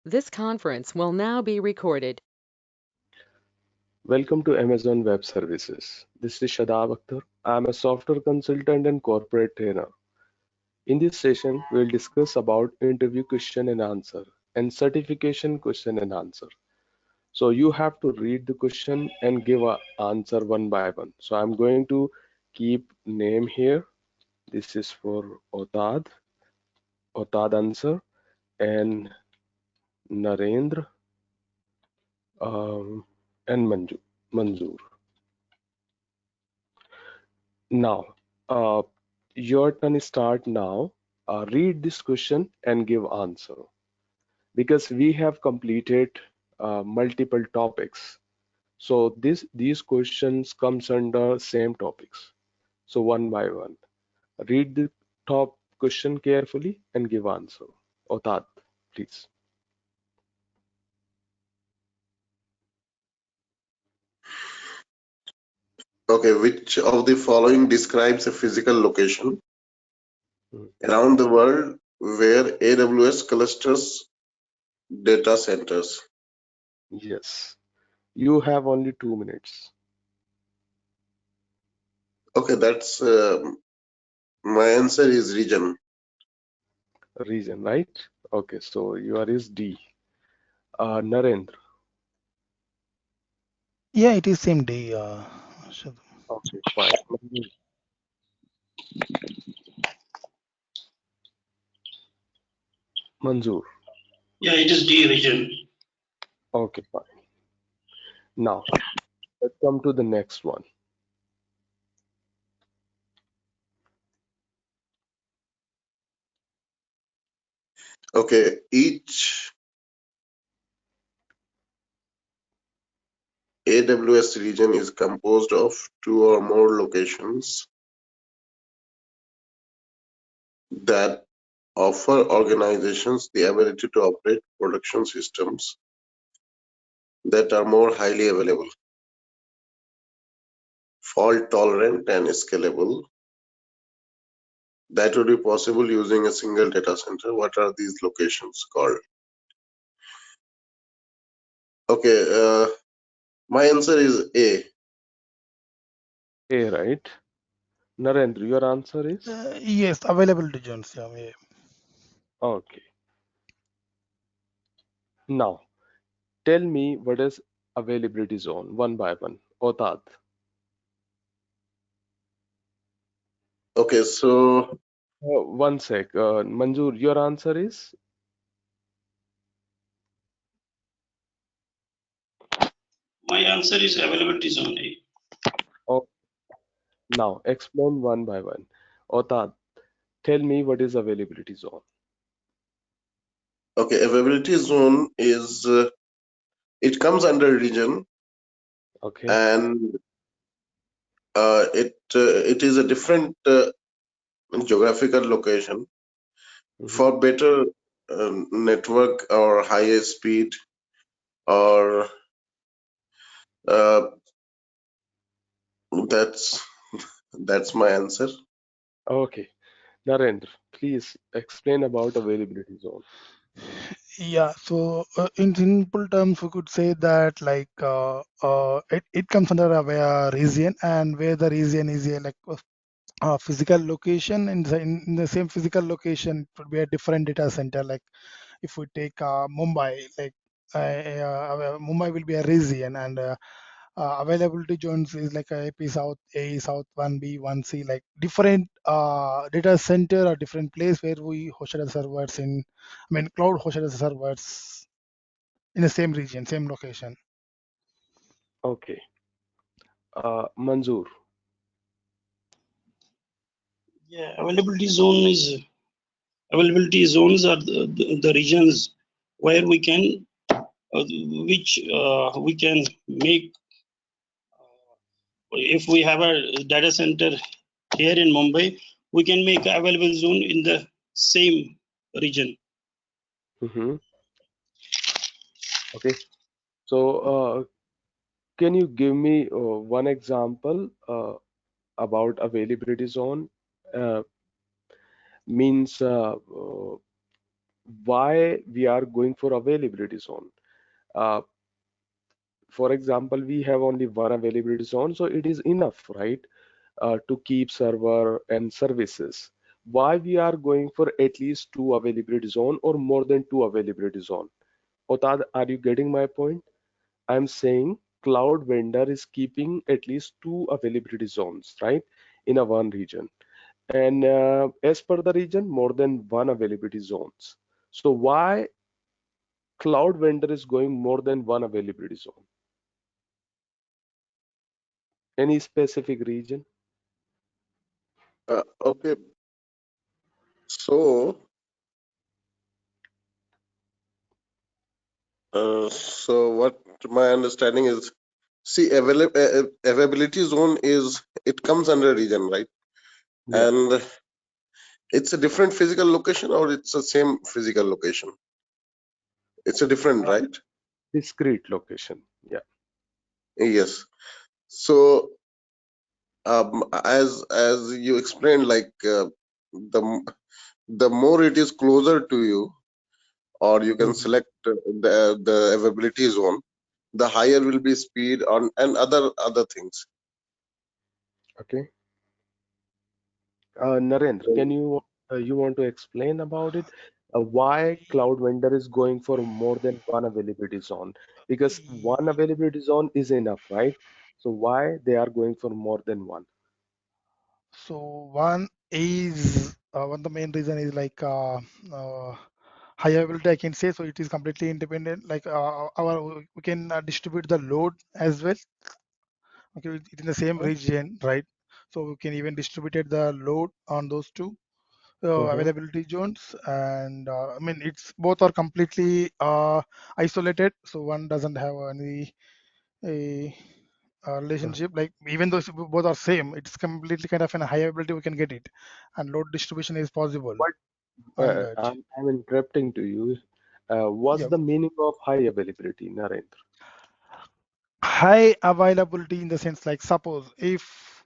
This conference will now be recorded. Welcome to Amazon Web Services. This is Shadab Akhtar. I'm a software consultant and corporate trainer. In this session, we'll discuss about interview question and answer and certification question and answer. So you have to read the question and give an answer one by one. So I'm going to keep name here. This is for Otad answer, and Narendra, and Manzoor. Now, your turn start now. Read this question and give answer, because we have completed multiple topics. So these questions comes under same topics. So one by one, read the top question carefully and give answer. Otad, please. Okay, which of the following describes a physical location Hmm. around the world where AWS clusters data centers? Yes, you have only 2 minutes. Okay, that's my answer is region. Reason, right? Okay, so your is D. Narendra. Yeah, it is same day. Okay, fine. Manzoor. Yeah, it is D region. Okay, fine. Now, let's come to the next one. Okay, each AWS region is composed of 2 or more locations that offer organizations the ability to operate production systems that are more highly available, fault tolerant, and scalable. That would be possible using a single data center. What are these locations called? Okay, my answer is A. A, right? Narendra, your answer is? Yes, available regions. Yeah. Okay. Now, tell me what is availability zone one by one. Otad. Okay, so One sec. Manzoor, your answer is? My answer is availability zone A. Oh, now explain one by one. Otad, tell me what is availability zone. okay, availability zone is it comes under region, Okay. and it is a different geographical location for better network or higher speed, or that's my answer. Okay. Narendra, please explain about availability zone. Yeah, so in simple terms, we could say that it comes under a region, and where the region is a physical location. In the same physical location, it would be a different data center. Like if we take Mumbai, Mumbai will be a region, and availability zones is like a AP South A, South 1B, 1C, like different data center or different place where we hosted the servers cloud hosted the servers in the same region, same location. Okay. Manzoor. Yeah, availability zones are the regions where we can we can make if we have a data center here in Mumbai, we can make an available zone in the same region. Okay. So, can you give me one example about availability zone? Means why we are going for availability zone. Uh, for example, we have only one availability zone, so it is enough, right, to keep server and services. Why we are going for at least two availability zone or more than two availability zone? Otad, are you getting my point? I'm saying cloud vendor is keeping at least two availability zones, right, in a one region. And as per the region, more than one availability zones. So why cloud vendor is going more than one availability zone? Any specific region? Okay, so what my understanding is, see, availability zone is, it comes under region, right? Yeah, And it's a different physical location, or it's the same physical location? It's a different, uh, right? discrete location. Yeah. Yes. So as you explained, like the more it is closer to you, or you can Mhm. select the availability zone, the higher will be speed on and other things. Okay. Narendra, can you want to explain about it? Why cloud vendor is going for more than one availability zone? Because one availability zone is enough, right? So why they are going for more than one? So one is one of the main reason is like high availability, I can say. So it is completely independent. Like our we can distribute the load as well. Okay, it in the same region, right? So we can even distribute the load on those two Mm-hmm. availability zones, and I mean it's both are completely isolated. So one doesn't have any a relationship. Like even though both are same, it's completely kind of an high availability we can get it, and load distribution is possible But on that. I'm interrupting to you. What's Yeah, the meaning of high availability, Narendra? high availability in the sense like suppose if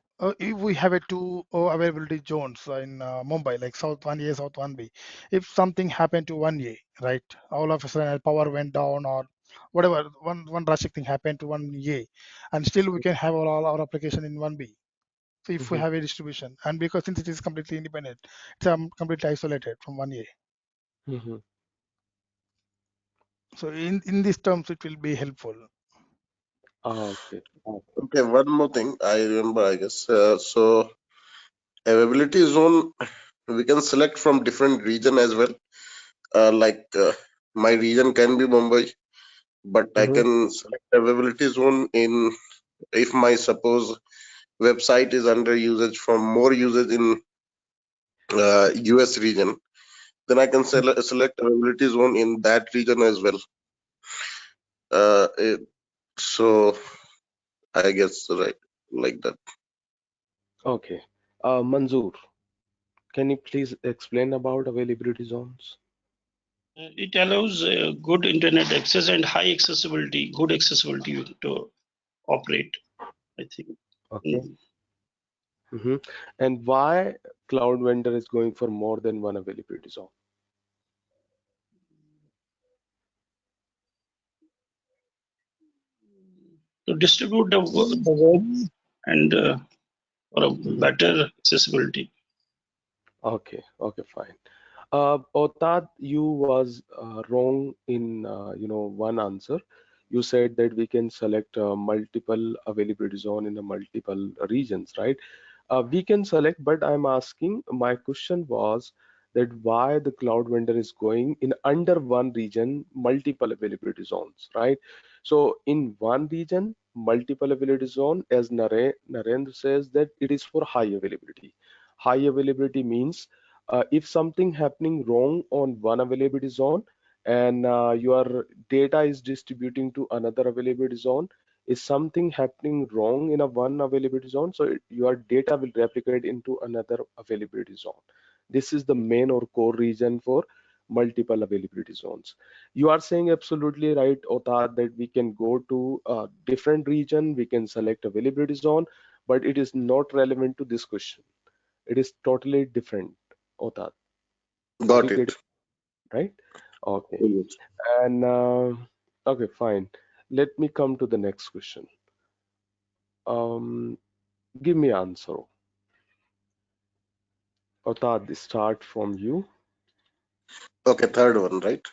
we have a two availability zones in Mumbai, like South 1A, South 1B, if something happened to 1A, right, all of a sudden power went down or whatever, one drastic thing happened to 1A, and still we can have all our application in 1B. So if we Mm-hmm. have a distribution, and because since it is completely independent, it's completely isolated from 1A. Mm-hmm. So in these terms, it will be helpful. Okay. Okay. Okay, one more thing I remember, I guess. So availability zone, we can select from different region as well. Like my region can be Mumbai, but I Mm-hmm. can select availability zone in, if my suppose website is under usage from more usage in US region, then I can select availability zone in that region as well. So I guess right, like that. Okay. Manzoor, can you please explain about availability zones? It allows good internet access and high accessibility, good accessibility to operate, I think. Okay. Mm. Mm-hmm. And why cloud vendor is going for more than one availability zone? To distribute the work and for a Mhm. better accessibility. Okay, okay, fine. Otad, you was wrong in one answer. You said that we can select multiple availability zone in the multiple regions, right? We can select, but I'm asking, my question was that why the cloud vendor is going in under one region, multiple availability zones, right? So in one region, multiple availability zone, as Narendra says, that it is for high availability. High availability means if something happening wrong on one availability zone and your data is distributing to another availability zone, is something happening wrong in a one availability zone, so your data will replicate into another availability zone. This is the main or core reason for multiple availability zones. You are saying absolutely right, Otad, that we can go to a different region, we can select availability zone, but it is not relevant to this question. It is totally different, Otad. Are you Got getting? it. right? Okay. Yes. And okay, fine. Let me come to the next question. Give me answer. Otad, start from you. Okay, third one, right?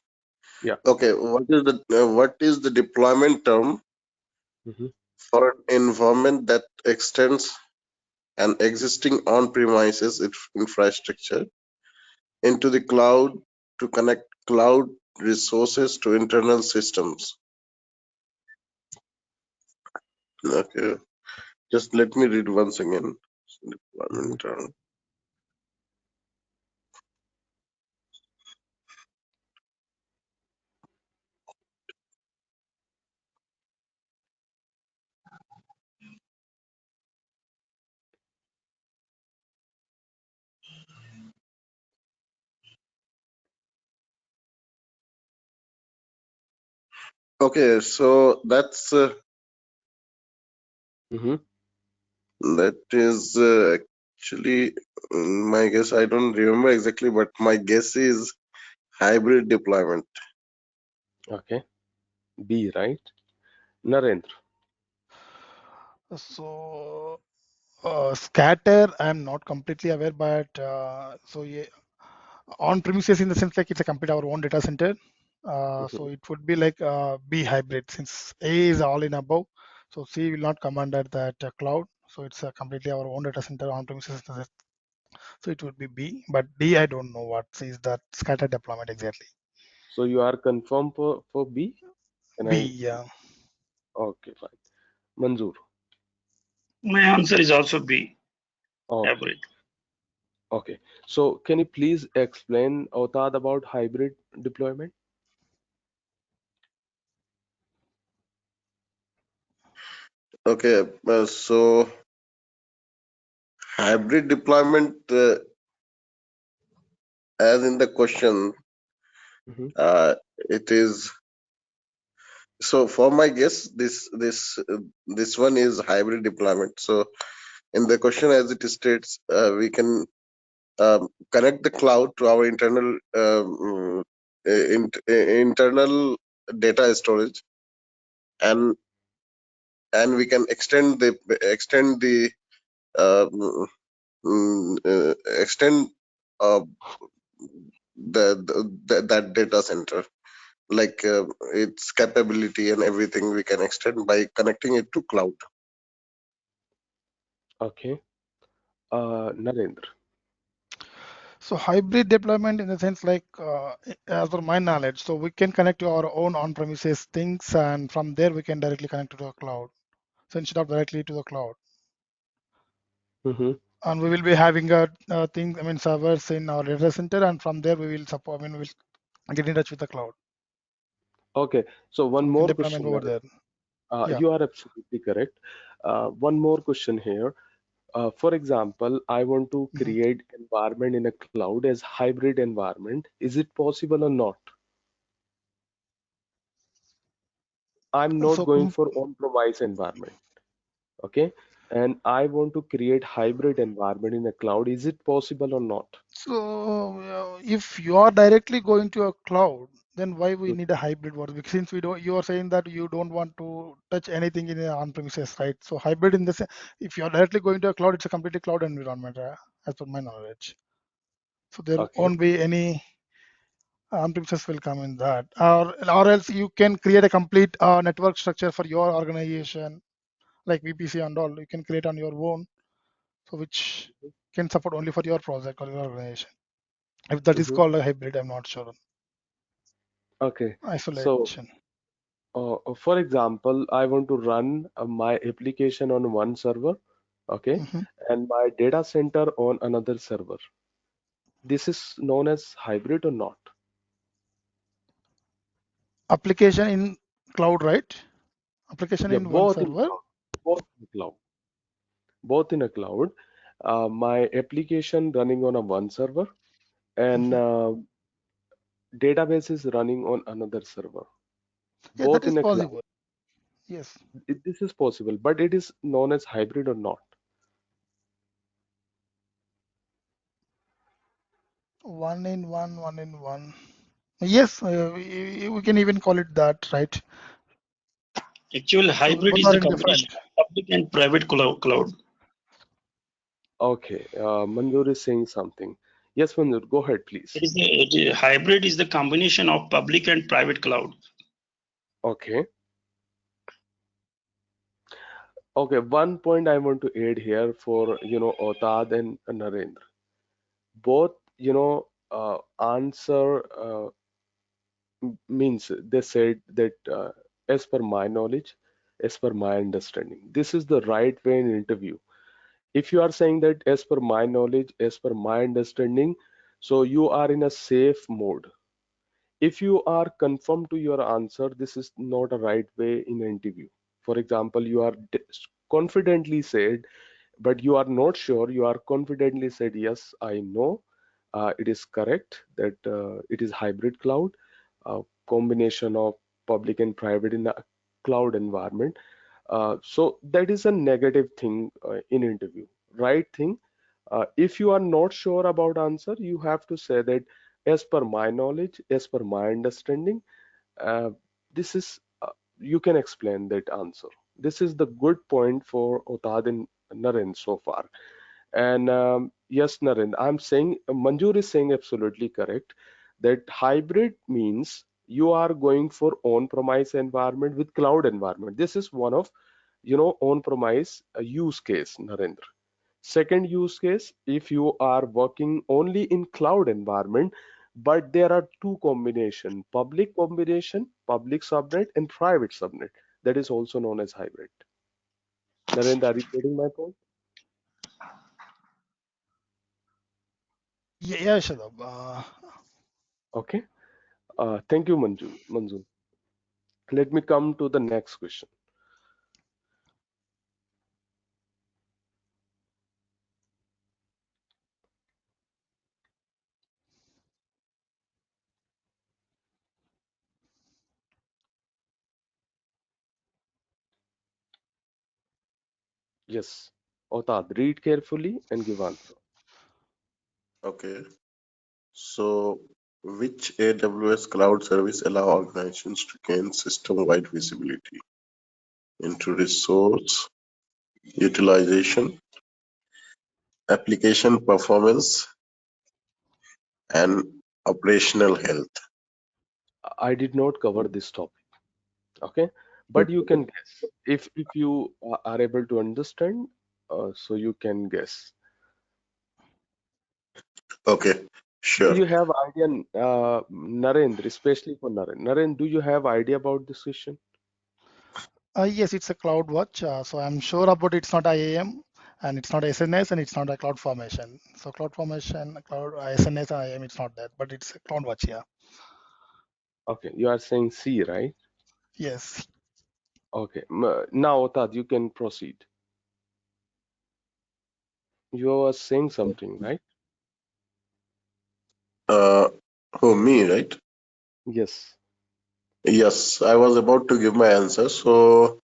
Yeah. Okay, what is the deployment term Mm-hmm. for an environment that extends an existing on-premises infrastructure into the cloud to connect cloud resources to internal systems? Okay, just let me read once again. Mm-hmm. Deployment term. Okay, so Mm-hmm. that is actually my guess. I don't remember exactly, but my guess is hybrid deployment. Okay. B, right? Narendra. So scatter, I'm not completely aware, but so yeah, on premises in the sense like it's a complete our own data center. So Mm-hmm. it would be like B hybrid since A is all in above. So C will not come under that cloud. So it's completely our own data center on premises. So it would be B, but D I don't know what is that scatter deployment exactly. So you are confirmed for B? Can B, I? yeah. Okay, fine. Manzoor. My answer is also B, Okay. hybrid. Okay. So can you please explain, Otad, about hybrid deployment? Okay, so hybrid deployment, as in the question, Mm-hmm. it is. So for my guess, this one is hybrid deployment. So in the question as it states, we can connect the cloud to our internal data storage, and we can extend uh, that data center, like its capability and everything we can extend by connecting it to cloud. Okay. Narendra. So hybrid deployment in the sense like, as per my knowledge, so we can connect to our own on-premises things, and from there we can directly connect to the cloud. So instead of directly to the cloud, Mm-hmm. and we will be having a thing, I mean, servers in our data center, and from there we will support. I mean, we'll get in touch with the cloud. Okay. So So one we can more deployment question, over Narendra. there. Yeah. You are absolutely correct. One more question here. For example, I want to Mhm. create environment in a cloud as hybrid environment. Is it possible or not? I'm not So going for on-premise environment. Okay. And I want to create hybrid environment in a cloud. Is it possible or not? if you are directly going to a cloud, then why we Mm. need a hybrid work? Because since we don't, you are saying that you don't want to touch anything in a on-premises, right? So hybrid in the sense, if you are directly going to a cloud, it's a completely cloud environment, as per my knowledge. So there Okay. won't be any on-premises will come in that, or else you can create a complete network structure for your organization, like VPC and all. You can create on your own, so which can support only for your project or your organization. If that is Mm-hmm. called a hybrid, I'm not sure. Okay. So, Isolation. for example, I want to run my application on one server, okay, Mhm. and my data center on another server. This is known as hybrid or not? Application in cloud, right? Application Yeah, in one both in server. cloud, both in cloud, both in a cloud. My application running on a one server and Mhm. database is running on another server, Yeah, that both is in a cloud. possible. Yes. This is possible, but it is known as hybrid or not? One in one, one in one. Yes, we can even call it that, right? Actual So hybrid both is are the in different. combination of public and private cloud. Okay, Manzoor is saying something. Yes, Manzoor, go ahead, please. Hybrid is the combination of public and private cloud. Okay. Okay, one point I want to add here for, Otad and Narendra. Both, answer means they said that as per my knowledge, as per my understanding, this is the right way in interview. If you are saying that as per my knowledge, as per my understanding, so you are in a safe mode. If you are confirmed to your answer, this is not a right way in an interview. For example, you are confidently said, but you are not sure, you are confidently said, yes, I know, it is correct that it is hybrid cloud, combination of public and private in a cloud environment. So that is a negative thing in interview. Right thing, if you are not sure about answer, you have to say that as per my knowledge, as per my understanding, uh, this is you can explain that answer. This is the good point for Otad and Naren so far. And yes, Naren, I'm saying Manjur is saying absolutely correct that hybrid means you are going for on-premise environment with cloud environment. This is one of on-premise use case, Narendra. Second use case, if you are working only in cloud environment, but there are two combination, public subnet and private subnet. That is also known as hybrid. Narendra, are you getting my point? Yeah, Shadab. Okay. Thank you, Manju. Let me come to the next question. Yes. Otad, read carefully and give answer. Okay. So, which AWS cloud service allow organizations to gain system-wide visibility into resource utilization, application performance, and operational health? I did not cover this topic. Okay, but you can guess if you are able to understand, so you can guess. Okay, Do sure. you have idea, Narendra, especially for Narendra? Narendra, do you have idea about this question? Yes, it's a cloud watch. So I'm sure about it's not IAM and it's not SNS and it's not a cloud formation. So cloud formation, cloud SNS and IAM, it's not that, but it's a cloud watch. Yeah. Okay, you are saying C, right? Yes. Okay, now Otad, you can proceed. You are saying something, right? Uh, oh, me, right? Yes. Yes, I was about to give my answer. So,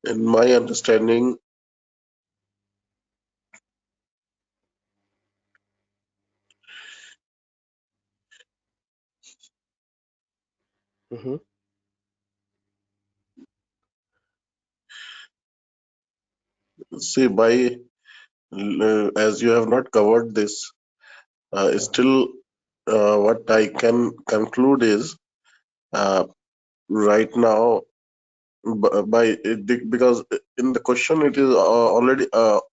in my understanding, Mm-hmm. see, as you have not covered this, still, what I can conclude is uh, right now, because in the question it is already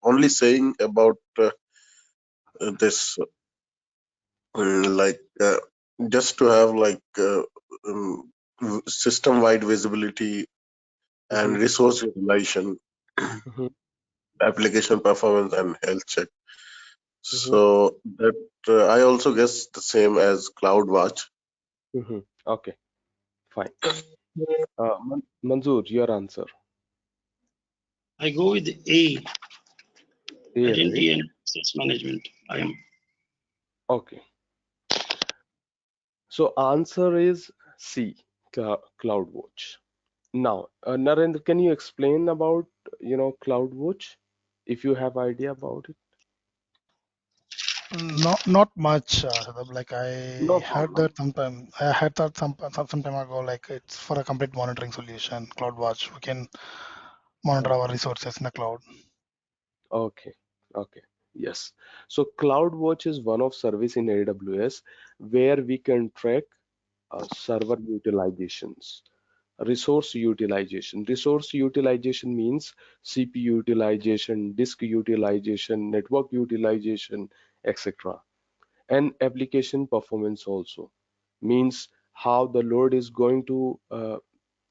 only saying about this, like just to have like um, system-wide visibility and Mm-hmm. resource utilization, Mm-hmm. application performance, and health check. Mm-hmm. So that I also guess the same as CloudWatch. Mm-hmm. Okay, fine. Manzoor, your answer. I go with A, A, right? identity and access management. I am. Okay. So answer is C, CloudWatch. Now, Narendra, can you explain about, CloudWatch, if you have idea about it? Not much. Like No I had problem. that sometime. I had that some time ago. Like it's for a complete monitoring solution, CloudWatch. We can monitor our Okay. resources in the cloud. Okay. Okay. Yes. So CloudWatch is one of service in AWS where we can track server utilizations. Resource utilization means CPU utilization, disk utilization, network utilization, etc. And application performance also means how the load is going to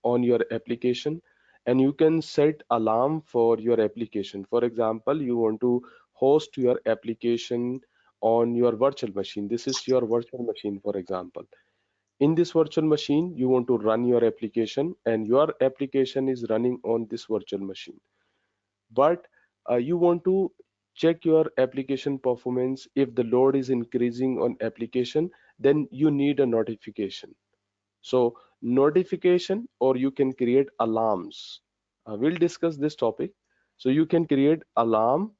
on your application, and you can set alarm for your application. For example, you want to host your application on your virtual machine. This is your virtual machine, for example. In this virtual machine, you want to run your application, and your application is running on this virtual machine. But you want to check your application performance. If the load is increasing on application, then you need a notification. So notification, or you can create alarms. We'll discuss this topic. So you can create alarm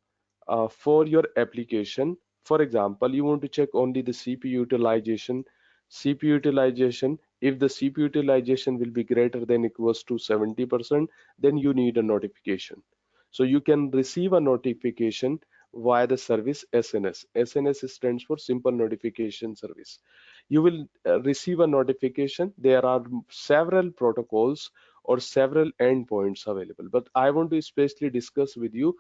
for your application. For example, you want to check only the CPU utilization. CPU utilization, if the CPU utilization will be greater than equals to 70%, then you need a notification. So you can receive a notification via the service SNS. SNS stands for Simple Notification Service. You will receive a notification. There are several protocols or several endpoints available, but I want to especially discuss with you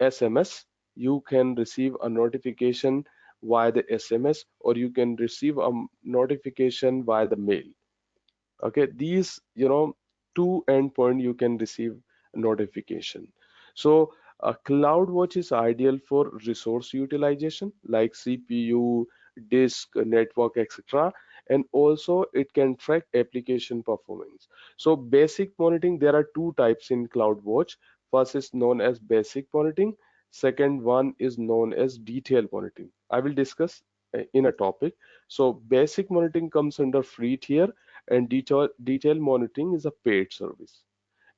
SMS. You can receive a notification via the SMS, or you can receive a notification via the mail. Okay, these, two endpoint you can receive notification. So CloudWatch is ideal for resource utilization like CPU, disk, network, etc. And also it can track application performance. So basic monitoring, there are two types in CloudWatch. First is known as basic monitoring. Second one is known as detailed monitoring. I will discuss in a topic. So basic monitoring comes under free tier, and detail monitoring is a paid service.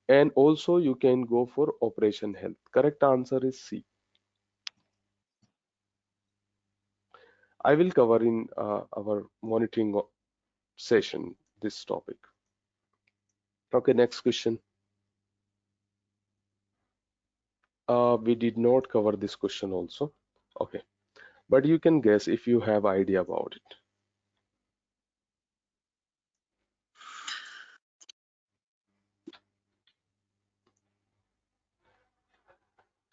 And also you can go for operation health. Correct answer is C. I will cover in our monitoring session this topic. Okay, next question. We did not cover this question also. Okay, but you can guess if you have idea about it.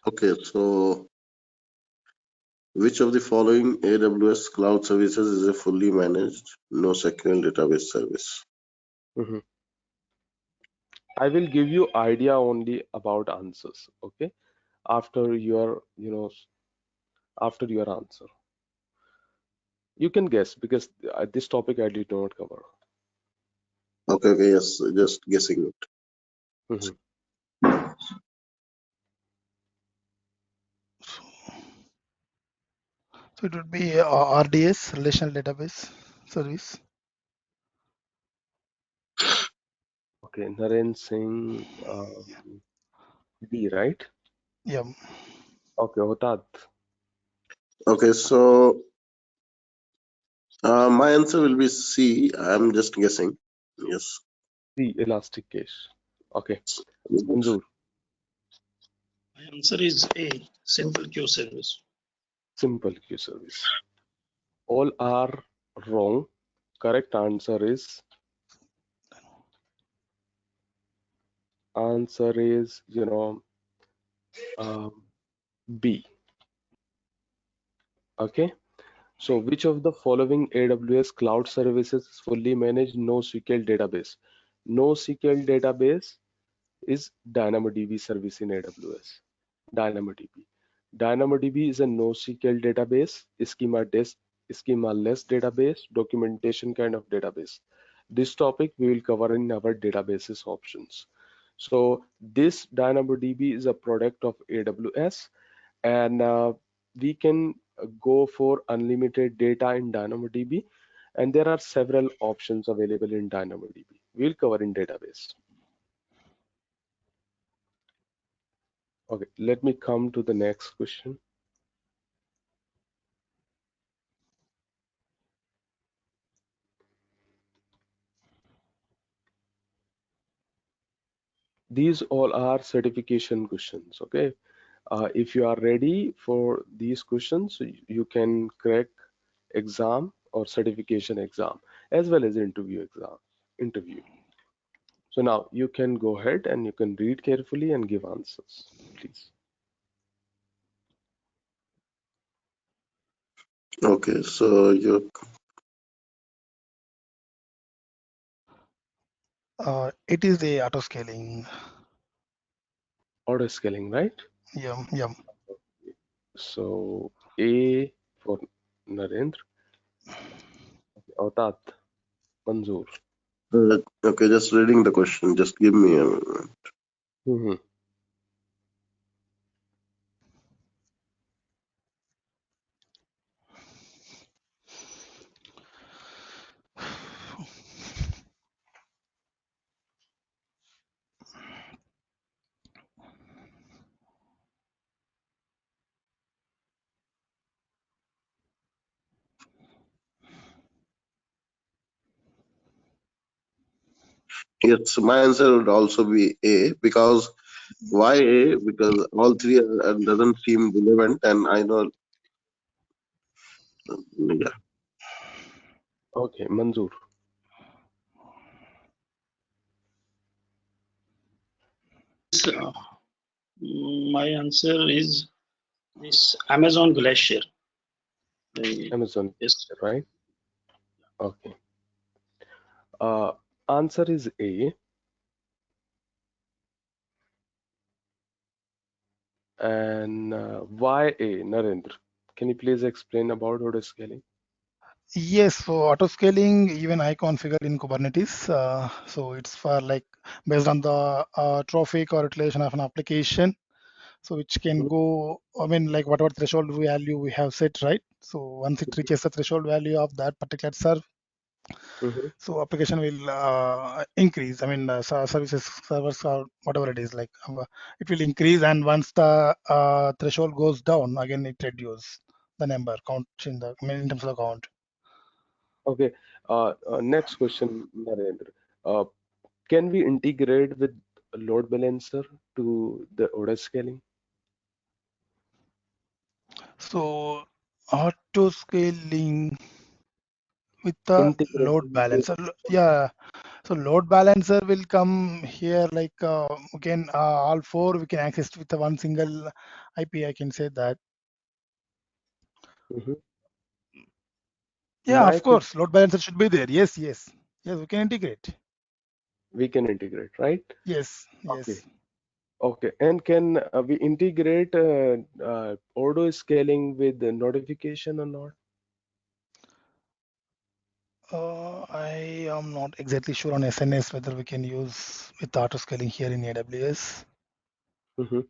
Okay, so which of the following AWS cloud services is a fully managed NoSQL database service? Mhm. I will give you idea only about answers. Okay, after your after your answer. You can guess because this topic I did not cover. Okay, yes, just guessing it. Mhm. So it would be RDS, Relational Database Service. Okay, Naren Singh, D, right? Yeah. Okay, Hotad, Okay, so my answer will be C. I'm just guessing. Yes. C, Elastic Cache. Okay, Manzoor, My answer is A, simple queue service. Simple Queue Service. All are wrong. Correct answer is, um, B. Okay, so which of the following AWS cloud services is fully managed NoSQL database? NoSQL database is DynamoDB service in AWS. DynamoDB. DynamoDB is a NoSQL database, schema-less database, documentation kind of database. This topic we will cover in our databases options. So this DynamoDB is a product of AWS, and we can go for unlimited data in DynamoDB, and there are several options available in DynamoDB. We'll cover in database. Okay, let me come to the next question. These all are certification questions. Okay, if you are ready for these questions, you can crack exam or certification exam as well as interview. So now you can go ahead and you can read carefully and give answers, please. Okay, so you It is the auto scaling. Auto scaling, right? Yeah. So A for Narendra, Autat, Manzoor. okay? Just reading the question. Just give me a moment. Mm-hmm. Yes, my answer would also be A, because why A? Because all three doesn't seem relevant, and I know. Yeah. Okay, Manzoor. So, my answer is this Amazon Glacier. Amazon, Yes. right? Okay. Answer is A. And why A, Narendra? Can you please explain about auto scaling? Yes, so auto scaling, even I configured in Kubernetes. So it's for like based on the traffic or utilization of an application. So which can go, I mean, like whatever threshold value we have set, right? So once it reaches the threshold value of that particular serve, Mm-hmm. so application will increase. I mean, services, servers, or whatever it is, like it will increase. And once the threshold goes down, again it reduces the number count in the, I mean, in terms of the count. Okay. Next question, Narendra. Uh, can we integrate with a load balancer to the auto scaling? So auto scaling with the load Integrating with, balancer. Yeah. So load balancer will come here like again all four we can access with the one single IP. I can say that. Mhm. Yeah, My of question, course, load balancer should be there. Yes, yes, yes. We can integrate. we can integrate, right? Yes, Okay. yes. Okay. And can we integrate auto scaling with the notification or not? I am not exactly sure on SNS whether we can use with auto scaling here in AWS. Mm-hmm.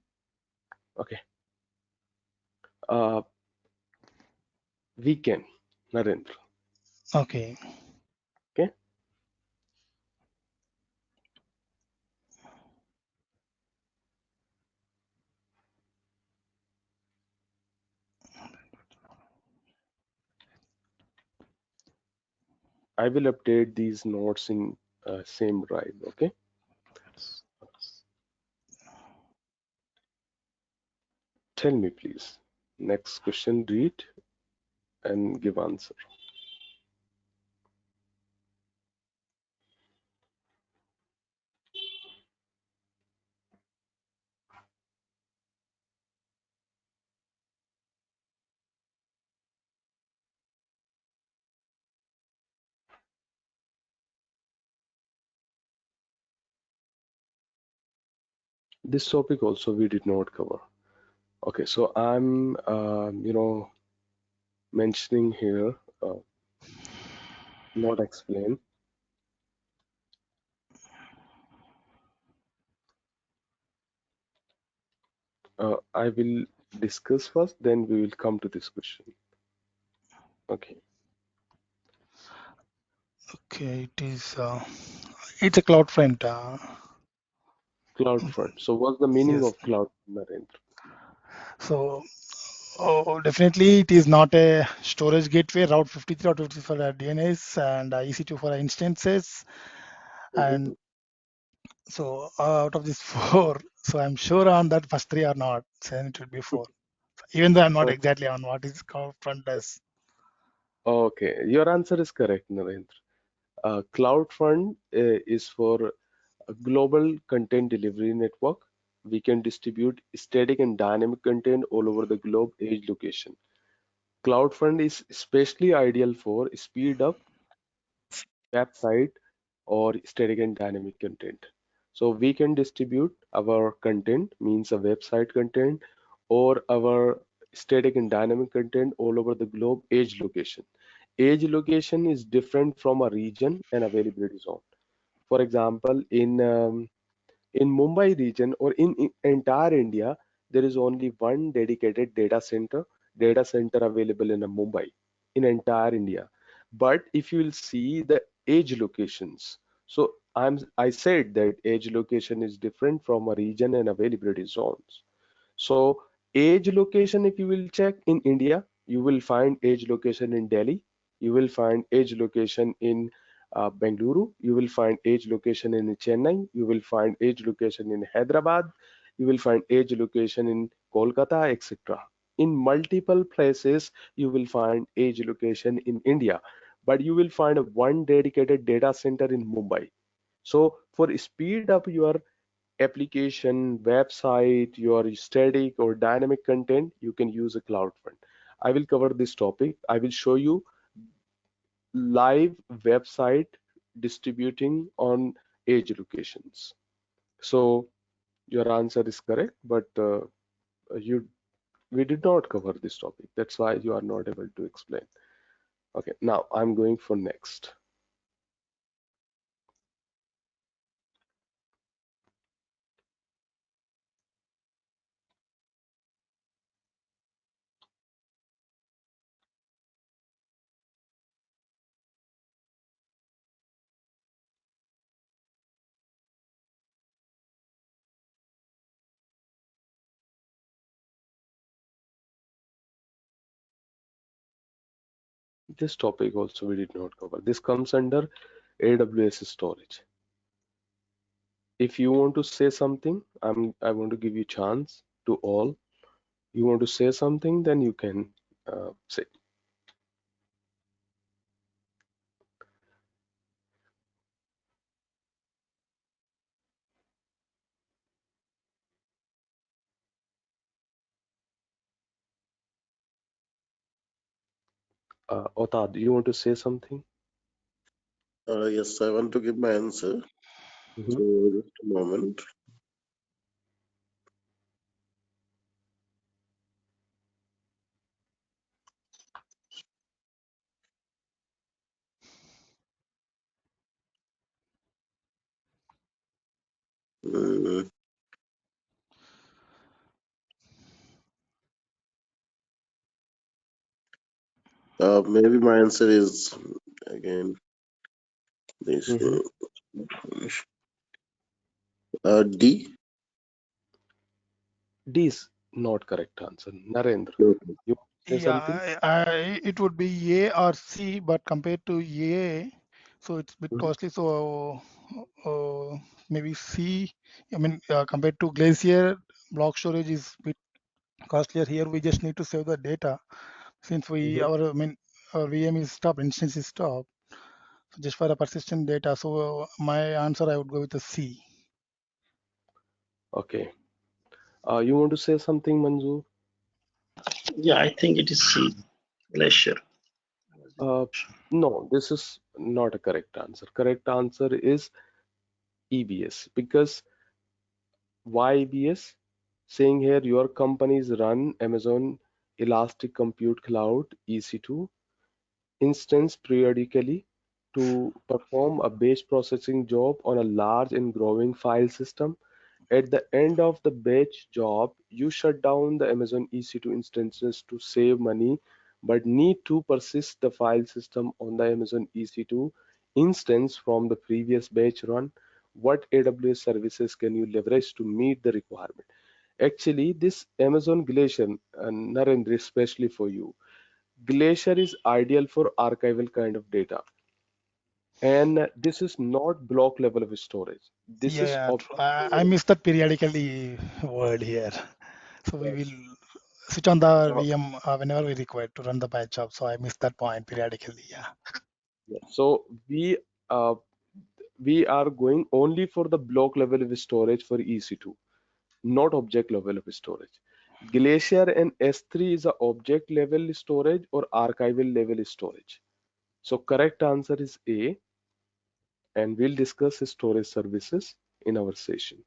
Okay. Uh, we can, Narendra. Okay. Okay. I will update these notes in same drive. Okay. Tell me, please. Next question, read and give answer. This topic also we did not cover. Okay, so I'm, mentioning here, not explain. I will discuss first, then we will come to this question. Okay. Okay. It is. It's a cloud front. CloudFront. So what's the meaning Yes. of cloud, Narendra? So definitely it is not a storage gateway. Route 53 or 53 for DNS and EC2 for instances. Mhm. And So out of these four, so I'm sure on that first three are not. So then it will be four. Even though I'm not Oh, exactly on what is CloudFront does. okay, your answer is correct, Narendra. CloudFront is for a global content delivery network. We can distribute static and dynamic content all over the globe, age location. CloudFront is especially ideal for speed up website or static and dynamic content. So we can distribute our content, means a website content, or our static and dynamic content all over the globe, age location. Age location is different from a region and availability zone. For example, in Mumbai region or in entire India, there is only one dedicated data center available in Mumbai in entire India. But if you will see the edge locations, so I said that edge location is different from a region and availability zones. So edge location, if you will check in India, you will find edge location in Delhi. You will find edge location in Bengaluru. You will find edge location in Chennai. You will find edge location in Hyderabad. You will find edge location in Kolkata, etc. In multiple places, you will find edge location in India, but you will find one dedicated data center in Mumbai. So for speed up your application, website, your static or dynamic content, you can use a CloudFront. I will cover this topic. I will show you live website distributing on edge locations. So your answer is correct, but you we did not cover this topic. That's why you are not able to explain. Okay, now I'm going for next. This topic also we did not cover. This comes under AWS storage. If you want to say something, I want to give you chance to all. You want to say something, then you can say. Otad, do you want to say something? Yes, I want to give my answer. Mhm. So just a moment. Mm, maybe my answer is again this Mhm. D. D is not correct answer. Narendra, Okay. you want to say something? Yeah, it would be A or C, but compared to A, so it's a bit Mhm. costly. So maybe C. I mean, compared to Glacier, block storage is bit costlier. Here we just need to save the data since Mhm. our VM is stopped, instance is stopped, so just for the persistent data. So my answer I would go with a C. Okay. You want to say something, Manzoor? Yeah, I think it is C, Glacier. Uh, no, this is not a correct answer. Correct answer is EBS. Because why EBS? Saying here your companies run Amazon Elastic Compute Cloud EC2 instance periodically to perform a batch processing job on a large and growing file system. At the end of the batch job, you shut down the Amazon EC2 instances to save money, but need to persist the file system on the Amazon EC2 instance from the previous batch run. What AWS services can you leverage to meet the requirement? Actually, this Amazon Glacier, Narendra, especially for you, Glacier is ideal for archival kind of data. And this is not block level of storage. This is Yeah, true. object I level. miss that periodically word here. So we will Yes. switch on the Uh, VM whenever we require to run the batch job. So I missed that point periodically. Yeah. yeah. So uh, we are going only for the block level of storage for EC2, not object level of storage. Glacier and S3 is a object level storage or archival level storage. So correct answer is A, and we'll discuss storage services in our session.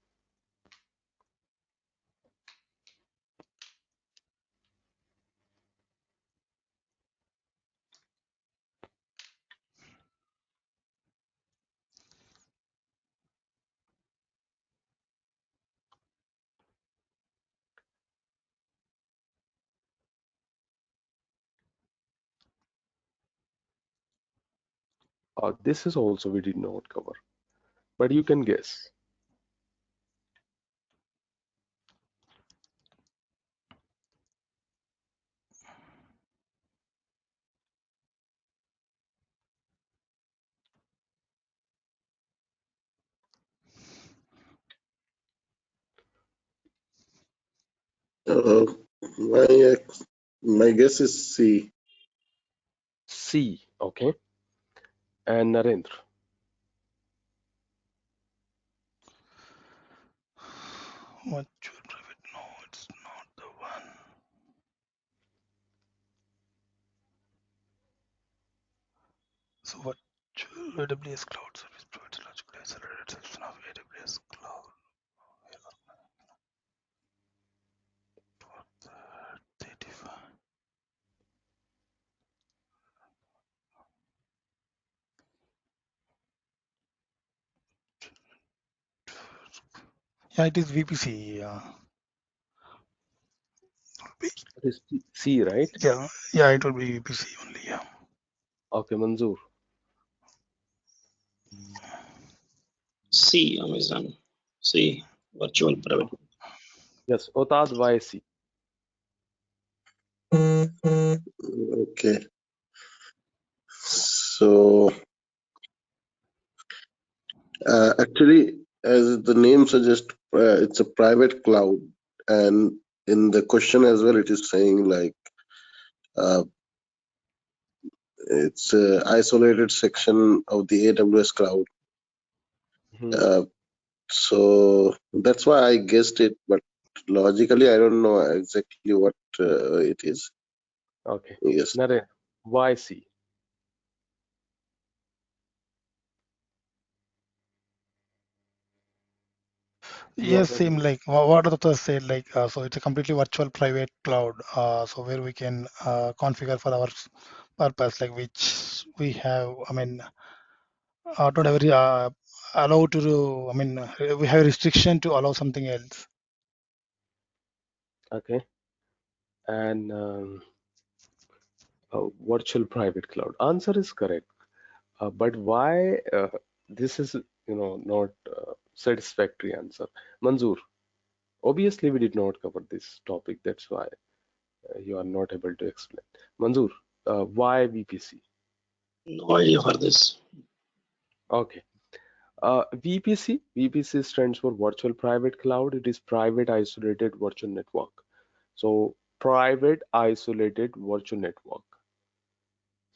This is also we did not cover, but you can guess. Uh, my my guess is C. C, okay. And Narendra. Virtual private. No, it's not the one. So virtual AWS Cloud Service provides logically accelerated solution of AWS Cloud. 35. Yeah, it is VPC. That is C, right? Yeah, it will be VPC only. Yeah. Okay, Manzoor. C, Amazon. C, virtual private. Yes, Otad, why C? Okay. So actually, as the name suggests, it's a private cloud, and in the question as well, it is saying like uh, it's an isolated section of the AWS cloud. Hmm. Uh, so that's why I guessed it, but logically, I don't know exactly what it is. Okay. Yes. Narendra, why C? You are Yes, same present. like what Dr. said, like so it's a completely virtual private cloud, so where we can configure for our purpose, like which we have, I mean, don't have allow to do, I mean, we have restriction to allow something else. Okay. And virtual private cloud. Answer is correct. But why this is, not satisfactory answer. Manzoor, obviously we did not cover this topic. That's why you are not able to explain. Manzoor, why VPC? No idea for this. Okay. VPC stands for Virtual Private Cloud. It is private isolated virtual network. So private isolated virtual network.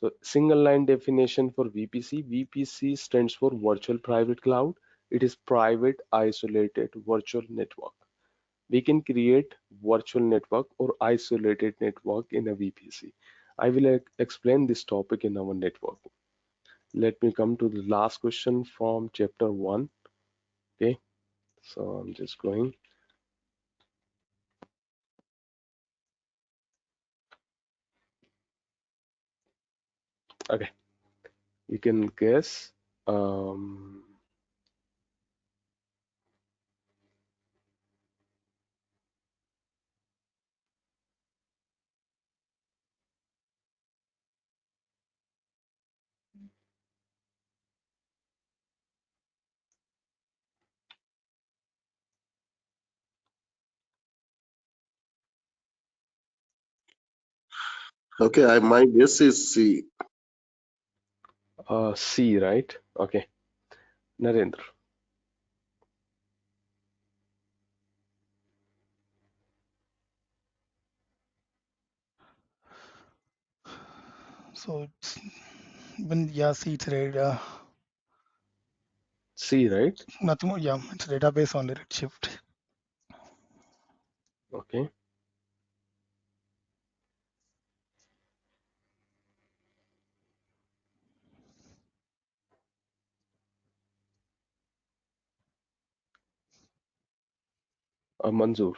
So single line definition for VPC. VPC stands for Virtual Private Cloud. It is private isolated virtual network. We can create virtual network or isolated network in a VPC. I will explain this topic in our network. Let me come to the last question from chapter 1. Okay, so I'm just going. Okay, you can guess. Um, Okay. My guess is C. C, right? Okay. Narendra. So it's when see it's C, right? nothing more. Yeah, it's database only Redshift. Okay. Manzoor.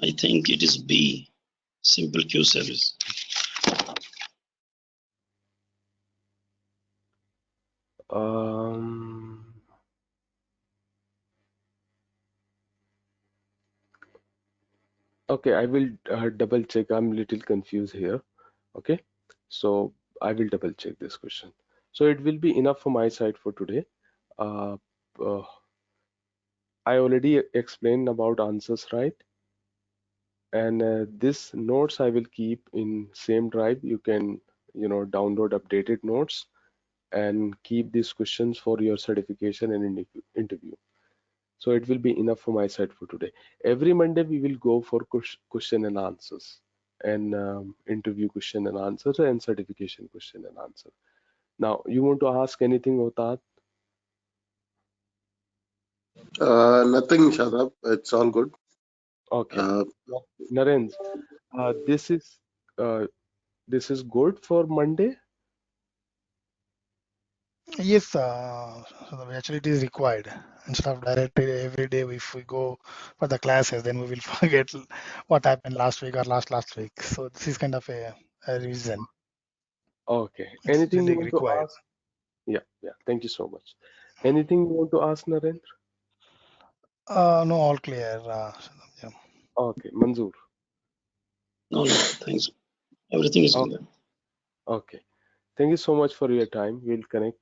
I think it is B, simple queue service. Okay, I will double check. I'm a little confused here. Okay, so I will double check this question. So it will be enough for my side for today. Uh, uh, I already explained about answers, right? And this notes I will keep in same drive. You can, download updated notes and keep these questions for your certification and interview. So it will be enough for my side for today. Every Monday we will go for question and answers and interview question and answers and certification question and answer. Now, you want to ask anything, Otat? Nothing, Shadab. It's all good. Okay. Narendra, this is good for Monday. Yes, so actually it is required. Instead of directly every day, if we go for the classes, then we will forget what happened last week or last week. So this is kind of a reason. Okay. It's Anything you really want to required. ask? Yeah. Thank you so much. Anything you want to ask, Narendra? No, all clear. Yeah. Okay. Manzoor. No, thanks. Everything is Okay. clear. Okay. Thank you so much for your time. We'll connect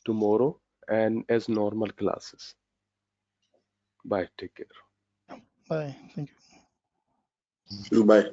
tomorrow and as normal classes. Bye. Take care. Bye. Thank you. Bye.